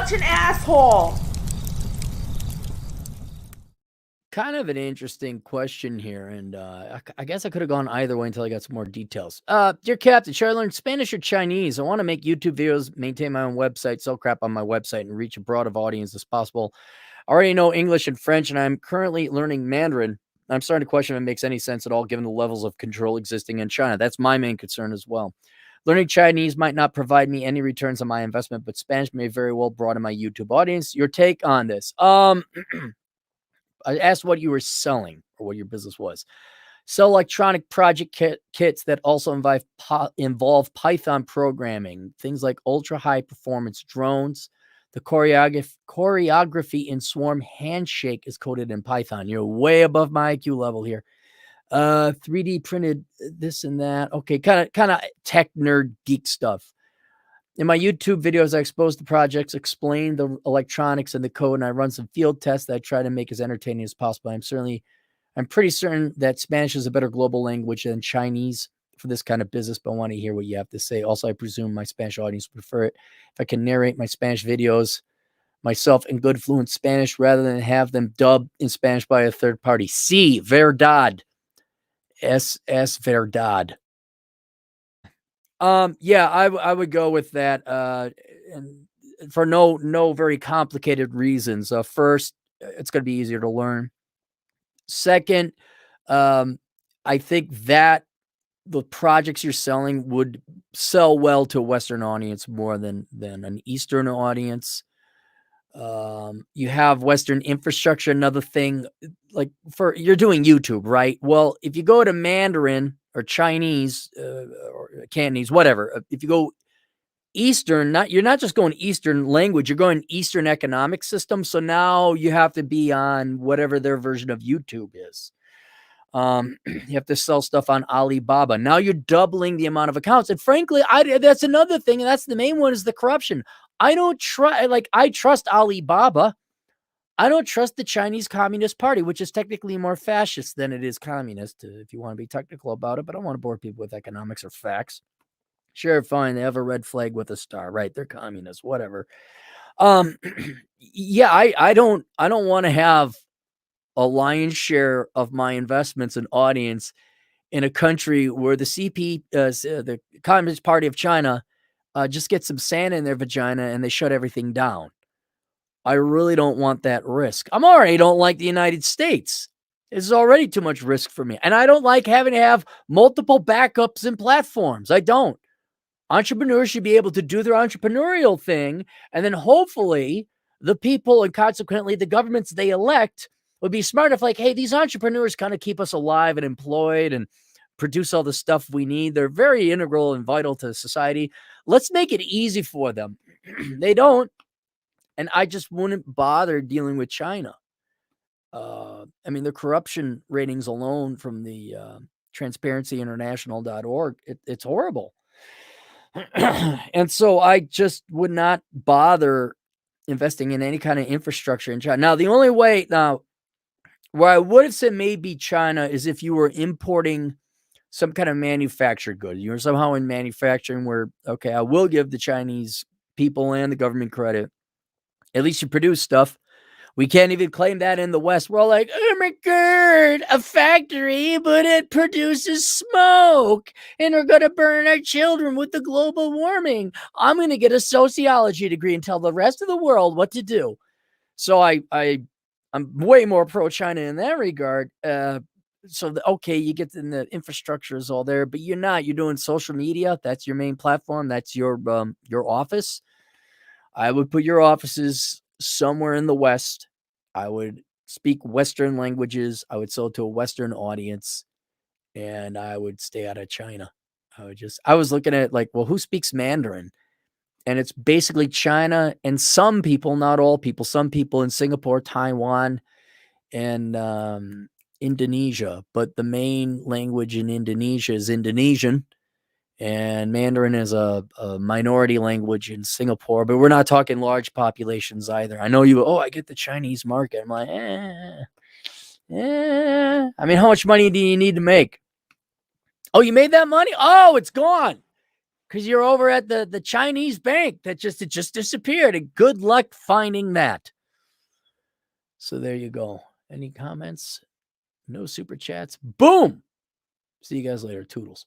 such an asshole. Kind of an interesting question here, and I guess I could have gone either way until I got some more details. Dear Captain, should I learn Spanish or Chinese? I want to make YouTube videos, maintain my own website, sell crap on my website, and reach a broad of audience as possible. I already know English and French, and I'm currently learning Mandarin. I'm starting to question if it makes any sense at all, given the levels of control existing in China. That's my main concern as well. Learning Chinese might not provide me any returns on my investment, but Spanish may very well broaden my YouTube audience. Your take on this? I asked what you were selling or what your business was. Sell electronic project kits that also involve Python programming, things like ultra high performance drones. The choreography in Swarm Handshake is coded in Python. You're way above my IQ level here. 3D printed this and that. Okay, kind of tech nerd geek stuff. In my YouTube videos, I expose the projects, explain the electronics and the code, and I run some field tests that I try to make as entertaining as possible. I'm pretty certain that Spanish is a better global language than Chinese for this kind of business, but I want to hear what you have to say. Also, I presume my Spanish audience would prefer it if I can narrate my Spanish videos myself in good fluent Spanish rather than have them dubbed in Spanish by a third party. Sí, verdad. Es verdad. Yeah, I would go with that, and for no very complicated reasons. First, it's going to be easier to learn. Second, I think that the projects you're selling would sell well to a Western audience more than an Eastern audience. You have Western infrastructure. Another thing, like you're doing YouTube, right? Well, if you go to Mandarin or Chinese or Cantonese, whatever, if you go Eastern, you're not just going Eastern language, you're going Eastern economic system. So now you have to be on whatever their version of YouTube is. You have to sell stuff on Alibaba. Now you're doubling the amount of accounts. And frankly, that's another thing. And that's the main one, is the corruption. I trust Alibaba. I don't trust the Chinese Communist Party, which is technically more fascist than it is communist, if you want to be technical about it. But I don't want to bore people with economics or facts. Sure, fine. They have a red flag with a star, right? They're communists, whatever. Yeah, I don't want to have a lion's share of my investments and audience in a country where the Communist Party of China, just get some sand in their vagina and they shut everything down. I really don't want that risk. I already don't like the United States. It's already too much risk for me. And I don't like having to have multiple backups and platforms. I don't. Entrepreneurs should be able to do their entrepreneurial thing, and then hopefully the people and consequently the governments they elect would be smart enough, like, hey, these entrepreneurs kind of keep us alive and employed and produce all the stuff we need. They're very integral and vital to society. Let's make it easy for them. They don't. And I just wouldn't bother dealing with China. I mean, the corruption ratings alone from the transparencyinternational.org, it's horrible. And so I just would not bother investing in any kind of infrastructure in China. Now, the only way where I would have said maybe China is if you were importing some kind of manufactured good. You're somehow in manufacturing where, okay, I will give the Chinese people and the government credit. At least you produce stuff. We can't even claim that in the West. We're all like, oh my God, a factory, but it produces smoke and we're going to burn our children with the global warming. I'm going to get a sociology degree and tell the rest of the world what to do. So I'm way more pro-China in that regard. Okay, you get in the infrastructure is all there, but you're not. You're doing social media. That's your main platform. That's your office. I would put your offices somewhere in the West. I would speak Western languages. I would sell to a Western audience, and I would stay out of China. I was looking at like, well, who speaks Mandarin? And it's basically China and some people, not all people, some people in Singapore, Taiwan, and Indonesia. But the main language in Indonesia is Indonesian. And Mandarin is a minority language in Singapore, but we're not talking large populations either. I know I get the Chinese market. I'm like, I mean, how much money do you need to make? Oh, you made that money? Oh, it's gone. because you're over at the Chinese bank that it just disappeared. And good luck finding that. So there you go. Any comments? No super chats. Boom. See you guys later. Toodles.